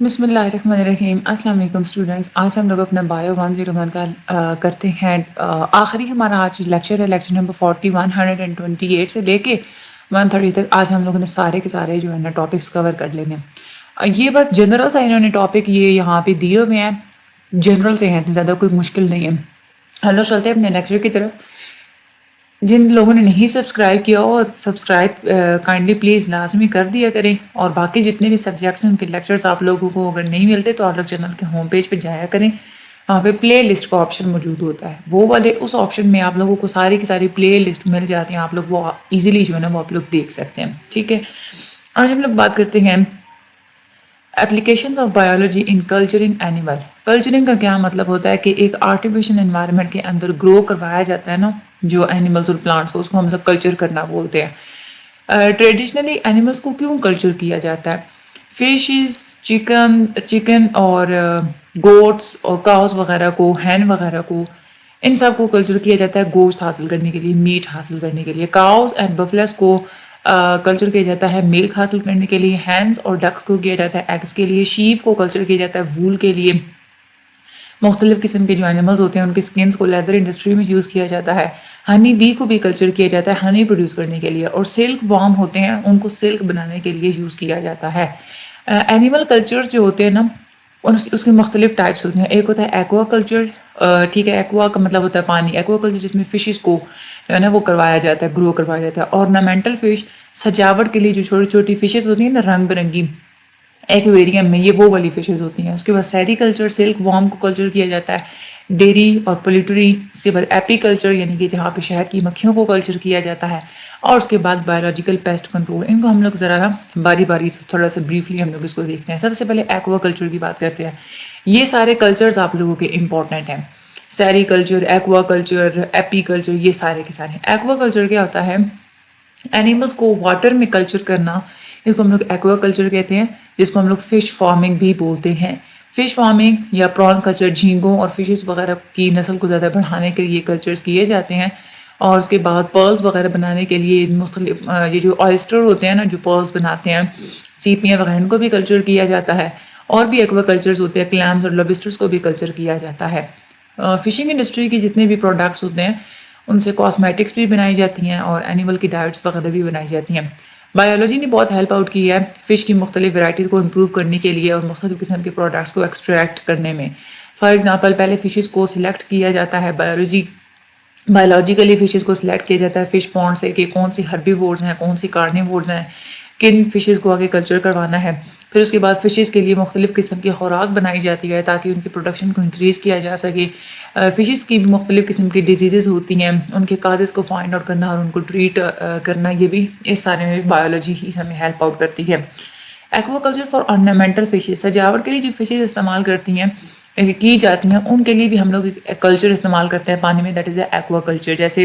بسم اللہ الرحمن الرحیم. السلام علیکم اسٹوڈنٹس. آج ہم لوگ اپنا بایو 101 کا کرتے ہیں. آخری ہمارا آج لیکچر ہے, لیکچر نمبر 41 128 سے لے کے 130 تک. آج ہم لوگوں نے سارے کے سارے جو ہے نا ٹاپکس کور کر لینے ہیں. یہ بس جنرل سا انہوں نے ٹاپک یہ یہاں پہ دیے ہوئے ہیں, جنرل سے ہیں, زیادہ کوئی مشکل نہیں ہے. ہم لوگ چلتے ہیں اپنے لیکچر کی طرف. جن لوگوں نے نہیں سبسکرائب کیا ہو سبسکرائب کائنڈلی پلیز لازمی کر دیا کریں. اور باقی جتنے بھی سبجیکٹس ہیں ان کے لیکچرز آپ لوگوں کو اگر نہیں ملتے تو آپ لوگ چینل کے ہوم پیج پہ جایا کریں. وہاں پہ پلے لسٹ کا آپشن موجود ہوتا ہے, وہ والے اس آپشن میں آپ لوگوں کو ساری کی ساری پلے لسٹ مل جاتی ہیں. آپ لوگ وہ ایزیلی جو ہے نا وہ آپ لوگ دیکھ سکتے ہیں. ٹھیک ہے, آج ہم لوگ بات کرتے ہیں applications of biology in کلچرنگ animal. کلچرنگ کا کیا مطلب ہوتا ہے کہ ایک آرٹیفیشل انوائرمنٹ کے اندر گرو کروایا جاتا ہے نا جو اینیملز اور پلانٹس, اس کو ہم لوگ کلچر کرنا بولتے ہیں. ٹریڈیشنلی اینیملس کو کیوں کلچر کیا جاتا ہے؟ فشز, چکن اور گوٹس اور کاؤز وغیرہ کو, ہین وغیرہ کو, ان سب کو کلچر کیا جاتا ہے گوشت حاصل کرنے کے لیے, میٹ حاصل کرنے کے لیے. کاؤز اینڈ بفلس کو کلچر کیا جاتا ہے ملک حاصل کرنے کے لیے. ہینز اور ڈکس کو کیا جاتا ہے ایگس کے لیے. شیپ کو کلچر کیا جاتا ہے وول کے لیے. مختلف قسم کے جو اینیملز ہوتے ہیں ان کے سکنس کو لیدر انڈسٹری میں یوز کیا جاتا ہے. ہنی بی کو بھی کلچر کیا جاتا ہے ہنی پروڈیوس کرنے کے لیے. اور سلک وارم ہوتے ہیں ان کو سلک بنانے کے لیے یوز کیا جاتا ہے. اینیمل کلچرز جو ہوتے ہیں نا اس کی مختلف ٹائپس ہوتی ہیں. ایک ہوتا ہے ایکوا کلچر. ٹھیک ہے, ایکوا کا مطلب ہوتا ہے پانی. ایکوا کلچر جس میں فشز کو جو ہے نا وہ کروایا جاتا ہے, گرو کروایا جاتا ہے. ornamental فش, سجاوٹ کے لیے جو چھوٹی چھوٹی فشز ہوتی ہیں نا رنگ برنگی ایکویریم میں, یہ وہ والی فشز ہوتی ہیں. اس کے بعد سیری کلچر, سلک وارم کو کلچر کیا جاتا ہے. ڈیری اور پولیٹری. اس کے بعد ایپی کلچر یعنی کہ جہاں پہ شہد کی مکھیوں کو کلچر کیا جاتا ہے. اور اس کے بعد بایولوجیکل پیسٹ کنٹرول. ان کو ہم لوگ ذرا نا باری باری سے تھوڑا سا بریفلی ہم لوگ اس کو دیکھتے ہیں. سب سے پہلے ایکوا کلچر کی بات کرتے ہیں. یہ سارے کلچرز آپ لوگوں کے امپورٹنٹ ہیں. سیری کلچر, ایکوا کلچر, ایپی کلچر, یہ سارے کے سارے. ایکوا کلچر کیا ہوتا ہے؟ اینیملس کو واٹر میں کلچر کرنا, اس کو ہم لوگ ایکوا کلچر کہتے ہیں, جس کو ہم لوگ فش فارمنگ بھی بولتے ہیں. فش فارمنگ یا پران کلچر, جھینگوں اور فشز وغیرہ کی نسل کو زیادہ بڑھانے کے لیے کلچرز کیے جاتے ہیں. اور اس کے بعد پرلز وغیرہ بنانے کے لیے مختلف یہ جو آئسٹر ہوتے ہیں نا جو پرلز بناتے ہیں, سیپیاں وغیرہ, ان کو بھی کلچر کیا جاتا ہے. اور بھی ایکوا کلچرز ہوتے ہیں, کلیمز اور لبسٹرز کو بھی کلچر کیا جاتا ہے. فشنگ انڈسٹری کے جتنے بھی پروڈکٹس ہوتے ہیں ان سے کاسمیٹکس بھی بنائی جاتی ہیں اور اینیمل کی ڈائٹس وغیرہ بھی بنائی جاتی ہیں. بایولوجی نے بہت ہیلپ آؤٹ کی ہے فش کی مختلف ورائٹیز کو امپروو کرنے کے لیے اور مختلف قسم کے پروڈکٹس کو ایکسٹریکٹ کرنے میں. فار ایگزامپل پہلے فشز کو سلیکٹ کیا جاتا ہے, بایولوجیکلی فشز کو سلیکٹ کیا جاتا ہے فش پونڈ سے کہ کون سی ہربی وورڈز ہیں, کون سی کارنیوورز ہیں, کن فشز کو آگے کلچر کروانا ہے. پھر اس کے بعد فشز کے لیے مختلف قسم کی خوراک بنائی جاتی ہے تاکہ ان کی پروڈکشن کو انکریز کیا جا سکے. فشز کی بھی مختلف قسم کی ڈیزیزز ہوتی ہیں, ان کے کازز کو فائنڈ آؤٹ کرنا اور ان کو ٹریٹ کرنا, یہ بھی اس سارے میں بایولوجی ہی ہمیں ہیلپ آؤٹ کرتی ہے. Aqua culture for ornamental fishes, سجاوٹ کے لیے جو فشز استعمال کرتی ہیں کی جاتی ہیں ان کے لیے بھی ہم لوگ کلچر استعمال کرتے ہیں پانی میں, that is a aqua culture. جیسے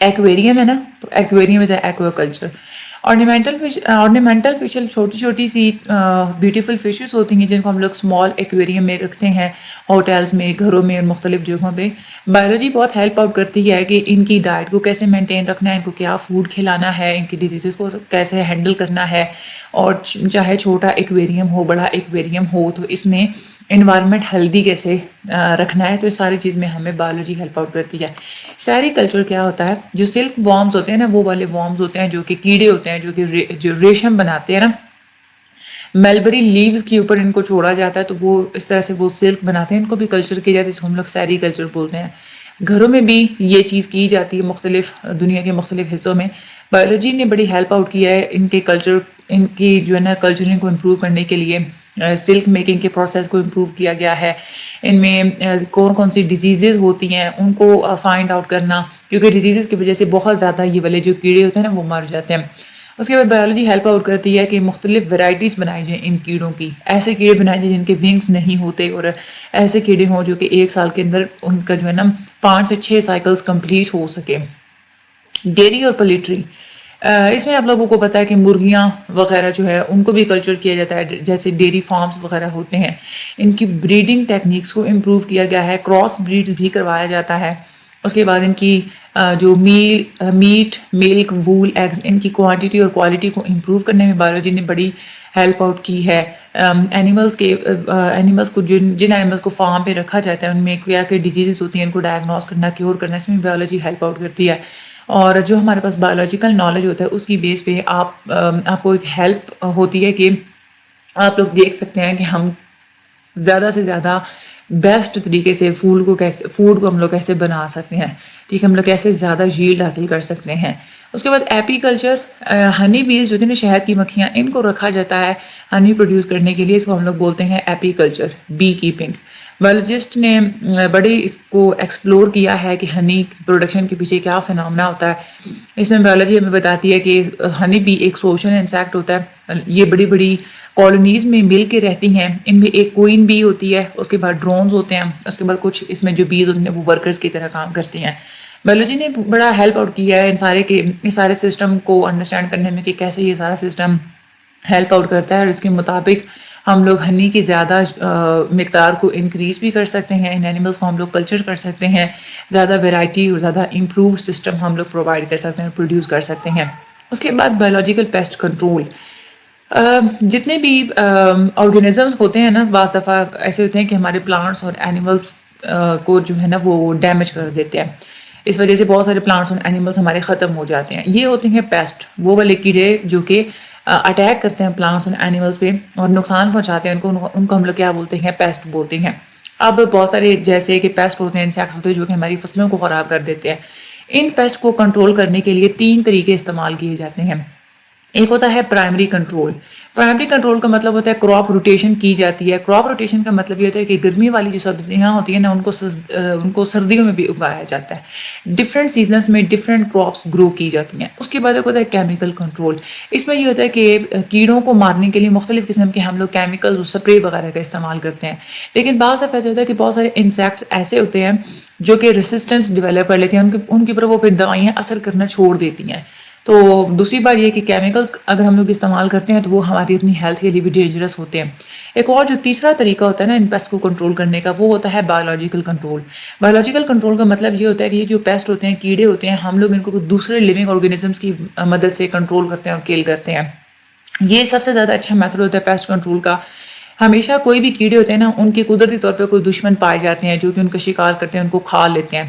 ایکویریم ہے نا, تو ایکویریم از اے ایکوا کلچر. ornamental فش چھوٹی چھوٹی سی بیوٹیفل فشز ہوتی ہیں جن کو ہم لوگ اسمال ایکویریم میں رکھتے ہیں, ہوٹلز میں, گھروں میں اور مختلف جگہوں پہ. بایولوجی بہت ہیلپ آؤٹ کرتی ہے کہ ان کی ڈائٹ کو کیسے مینٹین رکھنا ہے, ان کو کیا فوڈ کھلانا ہے, ان کی ڈیزیزز کو کیسے ہینڈل کرنا ہے. اور چاہے چھوٹا ایکویریم ہو بڑا ایکویریم ہو تو اس میں انوائرمنٹ ہیلدی کیسے رکھنا ہے, تو اس ساری چیز میں ہمیں بایولوجی ہیلپ آؤٹ کرتی ہے. سیری کلچر کیا ہوتا ہے؟ جو سلک وارمز ہوتے ہیں نا وہ والے وارمز ہوتے ہیں جو کہ کیڑے ہوتے ہیں جو ریشم بناتے ہیں نا, ملبری لیوز کے اوپر ان کو چھوڑا جاتا ہے تو وہ اس طرح سے وہ سلک بناتے ہیں, ان کو بھی کلچر کیا جاتا ہے, جس کو ہم لوگ سیری کلچر بولتے ہیں. گھروں میں بھی یہ چیز کی جاتی ہے مختلف دنیا کے مختلف حصوں میں. بایولوجی نے بڑی ہیلپ آؤٹ کیا ہے ان کے کلچر, ان کی جو ہے نا کلچرنگ کو امپروو کرنے کے لیے. سلک میکنگ کے پروسیس کو امپروو کیا گیا ہے. ان میں کون کون سی ڈیزیزز ہوتی ہیں ان کو فائنڈ آؤٹ کرنا, کیونکہ ڈیزیزز کی وجہ سے بہت زیادہ یہ والے جو کیڑے ہوتے ہیں نا وہ مر جاتے ہیں. اس کے بعد بایولوجی ہیلپ آؤٹ کرتی ہے کہ مختلف ورائٹیز بنائی جائیں ان کیڑوں کی. ایسے کیڑے بنائے جائیں جن کے ونگس نہیں ہوتے, اور ایسے کیڑے ہوں جو کہ 1 سال کے اندر ان کا جو ہے نا 5 سے 6 سائیکلز کمپلیٹ ہو سکے. ڈیری اور پولیٹری, اس میں آپ لوگوں کو پتہ ہے کہ مرغیاں وغیرہ جو ہے ان کو بھی کلچر کیا جاتا ہے. جیسے ڈیری فارمز وغیرہ ہوتے ہیں ان کی بریڈنگ ٹیکنیکس کو امپروو کیا گیا ہے, کراس بریڈز بھی کروایا جاتا ہے. اس کے بعد ان کی جو میٹ, ملک, وول, ایگز, ان کی کوانٹٹی اور کوالٹی کو امپروو کرنے میں بایولوجی نے بڑی ہیلپ آؤٹ کی ہے. اینیملس کو جن اینیملس کو فارم پہ رکھا جاتا ہے ان میں کیا کہ ڈیزیزز ہوتی ہیں ان کو ڈائگنوز کرنا کیور کرنا اس میں بایولوجی ہیلپ آؤٹ کرتی ہے. اور جو ہمارے پاس بایولوجیکل نالج ہوتا ہے اس کی بیس پہ آپ کو ایک ہیلپ ہوتی ہے کہ آپ لوگ دیکھ سکتے ہیں کہ ہم زیادہ سے زیادہ بیسٹ طریقے سے فوڈ کو ہم لوگ کیسے بنا سکتے ہیں. ٹھیک ہے, ہم لوگ کیسے زیادہ ییلڈ حاصل کر سکتے ہیں. اس کے بعد ایپی کلچر, ہنی بیز جو ہوتی ہیں شہد کی مکھیاں, ان کو رکھا جاتا ہے ہنی پروڈیوس کرنے کے لیے. اس کو ہم لوگ بولتے ہیں ایپی کلچر, بی کیپنگ. بایولوجسٹ نے بڑے اس کو ایکسپلور کیا ہے کہ ہنی پروڈکشن کے پیچھے کیا فینومنا ہوتا ہے. اس میں بایولوجی ہمیں بتاتی ہے کہ ہنی بی ایک سوشل انسیکٹ ہوتا ہے. یہ بڑی بڑی کالونیز میں مل کے رہتی ہیں. ان میں ایک کوئن بی ہوتی ہے, اس کے بعد ڈرونز ہوتے ہیں, اس کے بعد کچھ اس میں جو بیز ہوتے ہیں وہ ورکرز کی طرح کام کرتی ہیں. بایولوجی نے بڑا ہیلپ آؤٹ کیا ہے اس سارے سسٹم کو انڈرسٹینڈ کرنے میں کہ کیسے یہ سارا سسٹم ہیلپ آؤٹ کرتا ہے, اور اس کے مطابق ہم لوگ ہنی کی زیادہ مقدار کو انکریز بھی کر سکتے ہیں. ان اینیملس کو ہم لوگ کلچر کر سکتے ہیں, زیادہ ویرائٹی اور زیادہ امپروو سسٹم ہم لوگ پرووائڈ کر سکتے ہیں, پروڈیوس کر سکتے ہیں. اس کے بعد بایولوجیکل پیسٹ کنٹرول. جتنے بھی آرگینزمس ہوتے ہیں نا, بعض دفعہ ایسے ہوتے ہیں کہ ہمارے پلانٹس اور اینیملس کو جو ہے نا وہ ڈیمیج کر دیتے ہیں. اس وجہ سے بہت سارے پلانٹس اور اینیملس ہمارے ختم ہو جاتے ہیں. یہ ہوتے ہیں پیسٹ, وہ والے کیڑے جو کہ اٹیک کرتے ہیں پلانٹس اور اینیملس پہ اور نقصان پہنچاتے ہیں ان کو ہم لوگ کیا بولتے ہیں, پیسٹ بولتے ہیں. اب بہت سارے جیسے کہ پیسٹ ہوتے ہیں, انسیکٹ ہوتے ہیں جو کہ ہماری فصلوں کو خراب کر دیتے ہیں. ان پیسٹ کو کنٹرول کرنے کے لیے 3 طریقے استعمال کیے جاتے ہیں. ایک ہوتا ہے پرائمری کنٹرول. پرائمری کنٹرول کا مطلب ہوتا ہے کراپ روٹیشن کی جاتی ہے. کراپ روٹیشن کا مطلب یہ ہوتا ہے کہ گرمی والی جو سبزیاں ہوتی ہیں نا ان کو سردیوں میں بھی اگایا جاتا ہے. ڈفرینٹ سیزنس میں ڈفرینٹ کراپس گرو کی جاتی ہیں. اس کے بعد ایک ہوتا ہے کیمیکل کنٹرول. اس میں یہ ہوتا ہے کہ کیڑوں کو مارنے کے لیے مختلف قسم کے ہم لوگ کیمیکل اور اسپرے وغیرہ کا استعمال کرتے ہیں. لیکن بعض دفعہ ایسا ہوتا ہے کہ بہت سارے انسیکٹس ایسے ہوتے ہیں جو کہ ریسسٹنس ڈیولپ کر لیتے ہیں, ان کے اوپر وہ پھر دوائیاں اثر کرنا چھوڑ دیتی ہیں. تو دوسری بات یہ کہ کیمیکلز اگر ہم لوگ استعمال کرتے ہیں تو وہ ہماری اپنی ہیلتھ کے لیے بھی ڈینجرس ہوتے ہیں. ایک اور جو تیسرا طریقہ ہوتا ہے نا ان پیسٹ کو کنٹرول کرنے کا, وہ ہوتا ہے بایولوجیکل کنٹرول. بایولوجیکل کنٹرول کا مطلب یہ ہوتا ہے کہ یہ جو پیسٹ ہوتے ہیں, کیڑے ہوتے ہیں, ہم لوگ ان کو دوسرے لیونگ آرگینزمس کی مدد سے کنٹرول کرتے ہیں اور کل کرتے ہیں. یہ سب سے زیادہ اچھا میتھڈ ہوتا ہے پیسٹ کنٹرول کا. ہمیشہ کوئی بھی کیڑے ہوتے ہیں نا, ان کے قدرتی طور پہ کوئی دشمن پائے جاتے ہیں جو کہ ان کا شکار کرتے ہیں, ان کو کھا لیتے ہیں.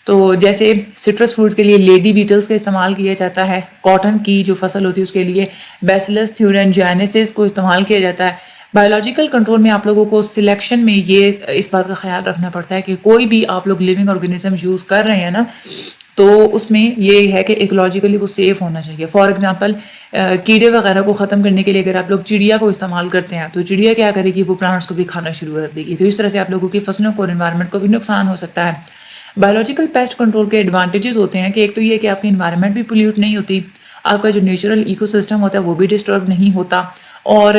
تو جیسے سٹرس فروٹس کے لیے لیڈی بیٹلز کا استعمال کیا جاتا ہے. کاٹن کی جو فصل ہوتی ہے اس کے لیے بیسلس تھیورینجینسس کو استعمال کیا جاتا ہے. بایولوجیکل کنٹرول میں آپ لوگوں کو سلیکشن میں یہ اس بات کا خیال رکھنا پڑتا ہے کہ کوئی بھی آپ لوگ لیونگ آرگینزم یوز کر رہے ہیں نا, تو اس میں یہ ہے کہ ایکولوجیکلی وہ سیف ہونا چاہیے. فار ایگزامپل کیڑے وغیرہ کو ختم کرنے کے لیے اگر آپ لوگ چڑیا کو استعمال کرتے ہیں تو چڑیا کیا کرے گی, وہ پلانٹس کو بھی کھانا شروع کر دے گی. تو اس طرح سے آپ لوگوں کی فصلوں کو اور انوائرمنٹ کو بھی نقصان ہو سکتا ہے. بایولوجیکل پیسٹ کنٹرول کے ایڈوانٹیجز ہوتے ہیں کہ ایک تو یہ کہ آپ کی انوائرمنٹ بھی پولیوٹ نہیں ہوتی, آپ کا جو نیچرل ایکو سسٹم ہوتا ہے وہ بھی ڈسٹرب نہیں ہوتا, اور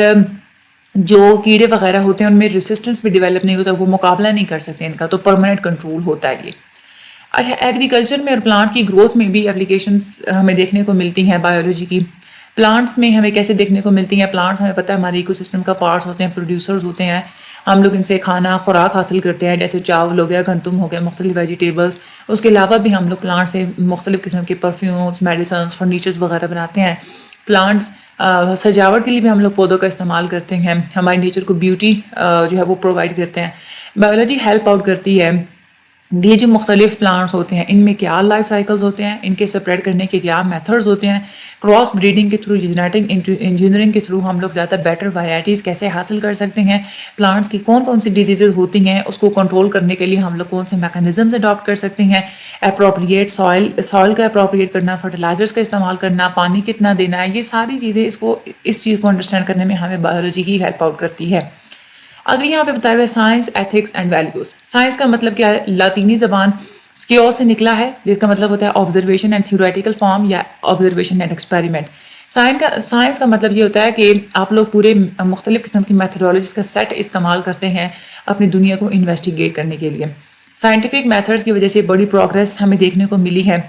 جو کیڑے وغیرہ ہوتے ہیں ان میں ریسسٹنس بھی ڈیولپ نہیں ہوتا, وہ مقابلہ نہیں کر سکتے ان کا, تو پرماننٹ کنٹرول ہوتا ہے یہ. اچھا, ایگریکلچر میں اور پلانٹ کی گروتھ میں بھی اپلیکیشنز ہمیں دیکھنے کو ملتی ہیں بایولوجی کی. پلانٹس میں ہمیں کیسے دیکھنے کو ملتی ہیں, پلانٹس ہمیں پتہ ہے ہمارے ایکو سسٹم کا پارٹس ہوتے ہیں, پروڈیوسرز ہوتے ہیں, ہم لوگ ان سے کھانا خوراک حاصل کرتے ہیں, جیسے چاول ہو گیا, گندم ہو گیا, مختلف ویجیٹیبلس. اس کے علاوہ بھی ہم لوگ پلانٹ سے مختلف قسم کے پرفیومس, میڈیسنس, فرنیچرز وغیرہ بناتے ہیں. پلانٹس سجاوٹ کے لیے بھی ہم لوگ پودوں کا استعمال کرتے ہیں, ہماری نیچر کو بیوٹی جو ہے وہ پرووائڈ کرتے ہیں. بایولوجی ہیلپ آؤٹ کرتی ہے. یہ جو مختلف پلانٹس ہوتے ہیں ان میں کیا لائف سائیکلز ہوتے ہیں, ان کے سپریڈ کرنے کے کیا میتھڈز ہوتے ہیں, کراس بریڈنگ کے تھرو, جینیٹک انجینئرنگ کے تھرو ہم لوگ زیادہ بیٹر ویرائٹیز کیسے حاصل کر سکتے ہیں, پلانٹس کی کون کون سی ڈیزیزز ہوتی ہیں اس کو کنٹرول کرنے کے لیے ہم لوگ کون سے میکانزمز اڈاپٹ کر سکتے ہیں, اپروپریٹ سوائل کا اپروپریٹ کرنا, فرٹیلائزرز کا استعمال کرنا, پانی کتنا دینا ہے, یہ ساری چیزیں اس چیز کو انڈرسٹینڈ کرنے میں ہمیں بایولوجی کی ہیلپ آؤٹ کرتی ہے. اگر یہاں پہ بتایا ہوا ہے science, ethics and values. Science کا مطلب کیا ہے, لاطینی زبان سکیو سے نکلا ہے, جس کا مطلب ہوتا ہے آبزرویشن اینڈ تھیوریٹیکل فارم یا آبزرویشن اینڈ ایکسپیریمنٹ. سائنس کا مطلب یہ ہوتا ہے کہ آپ لوگ پورے مختلف قسم کی میتھڈالوجیز کا سیٹ استعمال کرتے ہیں اپنی دنیا کو انویسٹیگیٹ کرنے کے لیے. سائنٹیفک میتھڈس کی وجہ سے بڑی پروگرس ہمیں دیکھنے کو ملی ہے.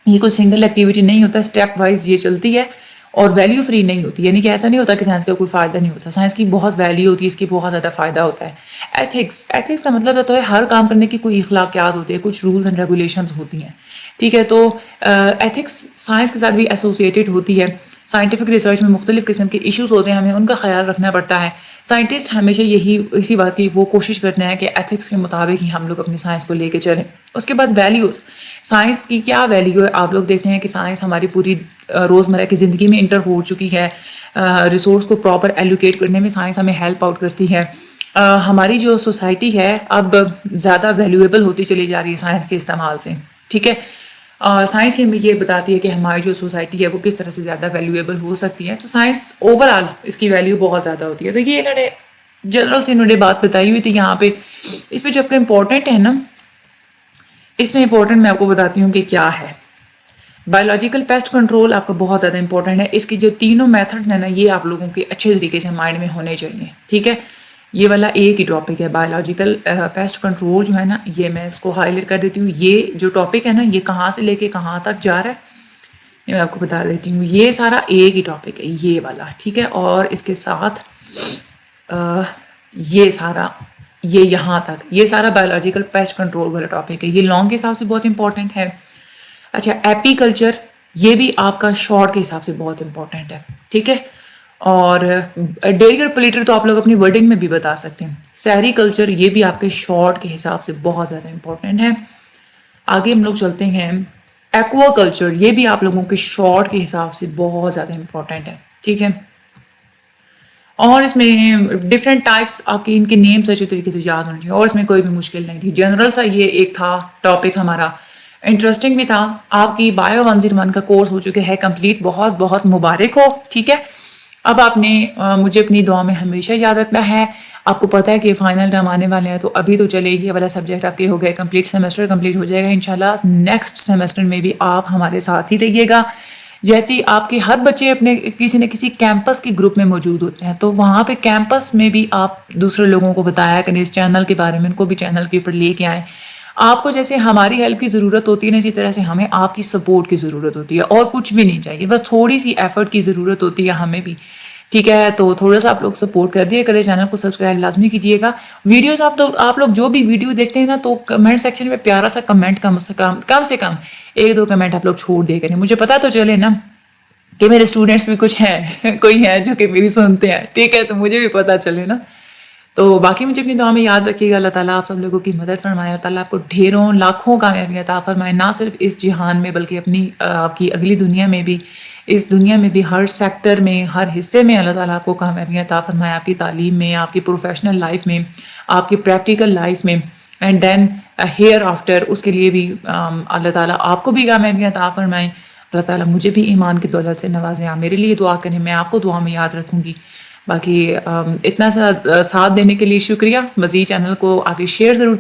یہ کوئی سنگل ایکٹیویٹی نہیں ہوتا, اسٹیپ وائز یہ چلتی ہے اور ویلیو فری نہیں ہوتی. یعنی کہ ایسا نہیں ہوتا کہ سائنس کا کوئی فائدہ نہیں ہوتا, سائنس کی بہت ویلیو ہوتی ہے, اس کی بہت زیادہ فائدہ ہوتا ہے. ایتھکس کا مطلب ہوتا ہے ہر کام کرنے کی کوئی اخلاقیات ہوتی ہے, کچھ رولز اینڈ ریگولیشنز ہوتی ہیں. ٹھیک ہے, تو ایتھکس سائنس کے ساتھ بھی ایسوسیٹیڈ ہوتی ہے. سائنٹیفک ریسرچ میں مختلف قسم کے ایشوز ہوتے ہیں, ہمیں ان کا خیال رکھنا پڑتا ہے. سائنٹسٹ ہمیشہ اسی بات کی وہ کوشش کرتے ہیں کہ ایتھکس کے مطابق ہی ہم لوگ اپنی سائنس کو لے کے چلیں. اس کے بعد ویلیوز, سائنس کی کیا ویلیو ہے. آپ لوگ دیکھتے ہیں کہ سائنس ہماری پوری روزمرہ کی زندگی میں انٹر ہو چکی ہے. ریسورس کو پراپر ایلوکیٹ کرنے میں سائنس ہمیں ہیلپ آؤٹ کرتی ہے. ہماری جو سوسائٹی ہے اب زیادہ ویلیویبل ہوتی چلی جا رہی ہے سائنس کے استعمال سے, ٹھیک ہے. سائنس ہمیں یہ بتاتی ہے کہ ہماری جو سوسائٹی ہے وہ کس طرح سے زیادہ ویلیویبل ہو سکتی ہے. تو سائنس اوور آل اس کی ویلیو بہت زیادہ ہوتی ہے. تو یہ انہوں نے بات بتائی ہوئی تھی یہاں پہ. اس میں جو آپ کا امپورٹنٹ ہے نا, اس میں امپورٹنٹ میں آپ کو بتاتی ہوں کہ کیا ہے. بایولوجیکل پیسٹ کنٹرول آپ کا بہت زیادہ امپورٹنٹ ہے. اس کی جو تینوں میتھڈ ہیں نا, یہ آپ لوگوں کے اچھے طریقے سے مائنڈ میں ہونے چاہیے, ٹھیک ہے. یہ والا ایک ہی ٹاپک ہے, بایولوجیکل پیسٹ کنٹرول جو ہے نا, یہ میں اس کو ہائی لائٹ کر دیتی ہوں. یہ جو ٹاپک ہے نا, یہ کہاں سے لے کے کہاں تک جا رہا ہے یہ میں آپ کو بتا دیتی ہوں. یہ سارا ایک ہی ٹاپک ہے, یہ والا, ٹھیک ہے. اور اس کے ساتھ یہ سارا, یہ یہاں تک, یہ سارا بایولوجیکل پیسٹ کنٹرول والا ٹاپک ہے. یہ لانگ کے حساب سے بہت امپورٹنٹ ہے. اچھا, ایپی کلچر, یہ بھی آپ کا شارٹ کے حساب سے بہت امپورٹنٹ ہے, ٹھیک ہے. اور ڈیری اور پلیٹر تو آپ لوگ اپنی ورڈنگ میں بھی بتا سکتے ہیں. سیری کلچر, یہ بھی آپ کے شارٹ کے حساب سے بہت زیادہ امپورٹنٹ ہے. آگے ہم لوگ چلتے ہیں. ایکوا کلچر, یہ بھی آپ لوگوں کے شارٹ کے حساب سے بہت زیادہ امپورٹنٹ ہے, ٹھیک ہے. اور اس میں ڈفرینٹ ٹائپس آپ کے ان کے نیمس اچھے طریقے سے یاد ہونے چاہیے, اور اس میں کوئی بھی مشکل نہیں تھی. جنرل سا یہ ایک تھا ٹاپک ہمارا, انٹرسٹنگ بھی تھا. آپ کی بایو 101 کا کورس ہو چکے ہے کمپلیٹ, بہت بہت مبارک ہو, ٹھیک ہے. اب آپ نے مجھے اپنی دعا میں ہمیشہ یاد رکھنا ہے. آپ کو پتہ ہے کہ فائنل ٹرم آنے والے ہیں, تو ابھی تو چلے یہ والا سبجیکٹ آپ کے ہو گئے کمپلیٹ, سیمسٹر کمپلیٹ ہو جائے گا انشاءاللہ. نیکسٹ سیمسٹر میں بھی آپ ہمارے ساتھ ہی رہیے گا. جیسے آپ کے ہر بچے اپنے کسی نہ کسی کیمپس کے گروپ میں موجود ہوتے ہیں, تو وہاں پہ کیمپس میں بھی آپ دوسرے لوگوں کو بتایا کریں اس چینل کے بارے میں, ان کو بھی چینل کے اوپر لے کے آئیں. آپ کو جیسے ہماری ہیلپ کی ضرورت ہوتی ہے نا, اسی طرح سے ہمیں آپ کی سپورٹ کی ضرورت ہوتی ہے. اور کچھ بھی نہیں چاہیے, بس تھوڑی سی ایفرٹ کی ضرورت ہوتی ہے ہمیں بھی, ٹھیک ہے. تو تھوڑا سا آپ لوگ سپورٹ کر دیا کریں, چینل کو سبسکرائب لازمی کیجیے گا. ویڈیوز آپ لوگ جو بھی ویڈیو دیکھتے ہیں نا, تو کمنٹ سیکشن میں پیارا سا کمنٹ کم سے کم 1-2 کمنٹ آپ لوگ چھوڑ دیا کریں. مجھے پتا تو چلے نا کہ میرے اسٹوڈنٹس بھی کچھ ہیں, کوئی ہیں جو کہ میری سنتے ہیں, ٹھیک ہے. تو مجھے بھی پتا چلے نا. تو باقی مجھے اپنی دعا میں یاد رکھیے گا. اللہ تعالیٰ آپ سب لوگوں کی مدد فرمائے. اللہ تعالیٰ آپ کو ڈھیروں لاکھوں کامیابیاں عطا فرمائے, نہ صرف اس جہان میں بلکہ اپنی آپ کی اگلی دنیا میں بھی, اس دنیا میں بھی ہر سیکٹر میں, ہر حصے میں اللہ تعالیٰ آپ کو کامیابیاں عطا فرمائے. آپ کی تعلیم میں, آپ کی پروفیشنل لائف میں, آپ کی پریکٹیکل لائف میں, اینڈ دین ہیئر آفٹر, اس کے لیے بھی اللہ تعالیٰ آپ کو بھی کامیابیاں عطا فرمائیں. اللہ تعالیٰ مجھے بھی ایمان کی دولت سے نوازیں. آپ میرے لیے دعا کریں, میں آپ کو دعا میں یاد رکھوں گی. باقی اتنا سا ساتھ دینے کے لیے شکریہ. مزید چینل کو آگے شیئر ضرور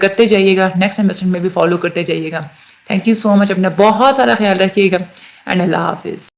کرتے جائیے گا, نیکسٹ سیمسٹر میں بھی فالو کرتے جائیے گا. تھینک یو سو مچ. اپنا بہت سارا خیال رکھیے گا, اینڈ اللہ حافظ.